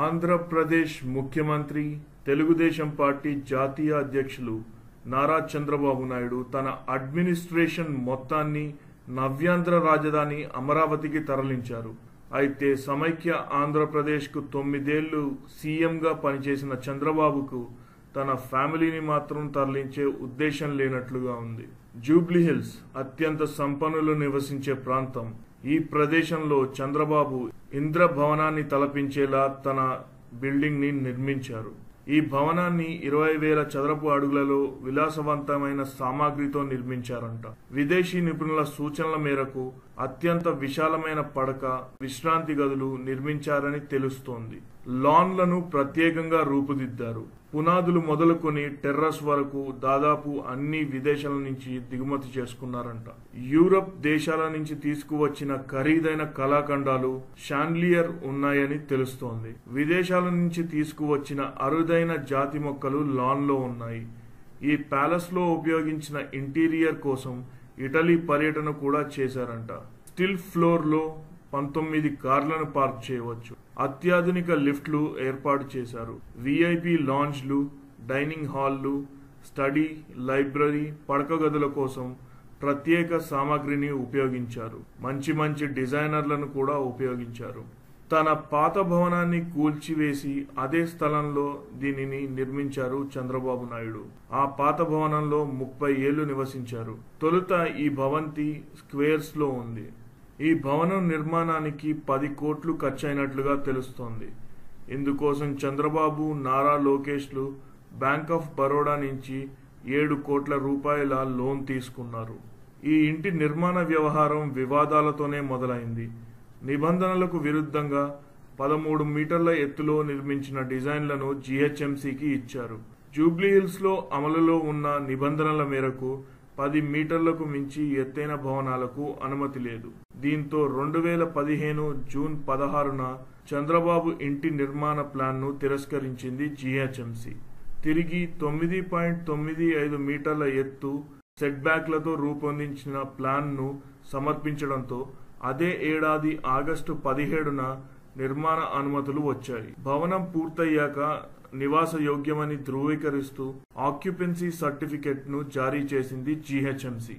ఆంధ్రప్రదేశ్ ముఖ్యమంత్రి తెలుగుదేశం పార్టీ జాతీయ అధ్యక్షులు నారా చంద్రబాబు నాయుడు తన అడ్మినిస్ట్రేషన్ మొత్తాన్ని నవ్యాంధ్ర రాజధాని అమరావతికి తరలించారు. అయితే సమైక్య ఆంధ్రప్రదేశ్కు 9 ఏళ్లు సీఎంగా పనిచేసిన చంద్రబాబుకు తన ఫ్యామిలీని మాత్రం తరలించే ఉద్దేశం లేనట్లుగా ఉంది. జూబ్లీహిల్స్ అత్యంత సంపన్నులు నివసించే ప్రాంతం. ఈ ప్రదేశంలో చంద్రబాబు ఇంద్ర భవనాన్ని తలపించేలా తన బిల్డింగ్ ని నిర్మించారు. ఈ భవనాన్ని 20,000 చదరపు అడుగులలో విలాసవంతమైన సామాగ్రితో నిర్మించారంట. విదేశీ నిపుణుల సూచనల మేరకు అత్యంత విశాలమైన పడక, విశ్రాంతి గదులు నిర్మించారని తెలుస్తోంది. లాన్లను ప్రత్యేకంగా రూపుదిద్దారు. పునాదులు మొదలుకొని టెర్రస్ వరకు దాదాపు అన్ని విదేశాల నుంచి దిగుమతి చేసుకున్నారంట. యూరప్ దేశాల నుంచి తీసుకువచ్చిన ఖరీదైన కళాఖండాలు, షాన్లియర్ ఉన్నాయని తెలుస్తోంది. విదేశాల నుంచి తీసుకువచ్చిన అరుదైన జాతి మొక్కలు లాన్ లో ఉన్నాయి. ఈ ప్యాలెస్ లో ఉపయోగించిన ఇంటీరియర్ కోసం ఇటలీ పర్యటన కూడా చేశారంట. స్టిల్ ఫ్లోర్ లో 19 కార్లను పార్క్ చేయవచ్చు. అత్యాధునిక లిఫ్ట్లు ఏర్పాటు చేశారు. విఐపి లాంజ్లు, డైనింగ్ హాల్లు, స్టడీ, లైబ్రరీ, పడక గదుల కోసం ప్రత్యేక సామాగ్రిని ఉపయోగించారు. మంచి డిజైనర్లను కూడా ఉపయోగించారు. తన పాత భవనాన్ని కూల్చివేసి అదే స్థలంలో దీనిని నిర్మించారు చంద్రబాబు నాయుడు. ఆ పాత భవనంలో 30 ఏళ్లు నివసించారు. తొలుత ఈ భవంతి స్క్వేర్స్ లో ఉంది. ఈ భవనం నిర్మాణానికి 10 కోట్లు ఖర్చయినట్లుగా తెలుస్తోంది. ఇందుకోసం చంద్రబాబు, నారా లోకేష్లు బ్యాంక్ ఆఫ్ బరోడా నుంచి 7 కోట్ల రూపాయల లోన్ తీసుకున్నారు. ఈ ఇంటి నిర్మాణ వ్యవహారం వివాదాలతోనే మొదలైంది. నిబంధనలకు విరుద్ధంగా 13 మీటర్ల ఎత్తులో నిర్మించిన డిజైన్లను జీహెచ్ఎంసీకి ఇచ్చారు. జూబ్లీహిల్స్ లో అమలులో ఉన్న నిబంధనల మేరకు 10 మీటర్లకు మించి ఎత్తైన భవనాలకు అనుమతి లేదు. దీంతో 2015 జూన్ 16న చంద్రబాబు ఇంటి నిర్మాణ ప్లాన్ను తిరస్కరించింది జీహెచ్ఎంసీ. తిరిగి 9.95 మీటర్ల ఎత్తు సెట్ బ్యాక్లతో రూపొందించిన ప్లాన్ను సమర్పించడంతో అదే ఏడాది ఆగస్టు 17న నిర్మాణ అనుమతులు వచ్చాయి. భవనం పూర్తయ్యాక నివాస యోగ్యమని ధృవీకరిస్తూ ఆక్యుపెన్సీ సర్టిఫికెట్ ను జారీ చేసింది జీహెచ్ఎంసీ.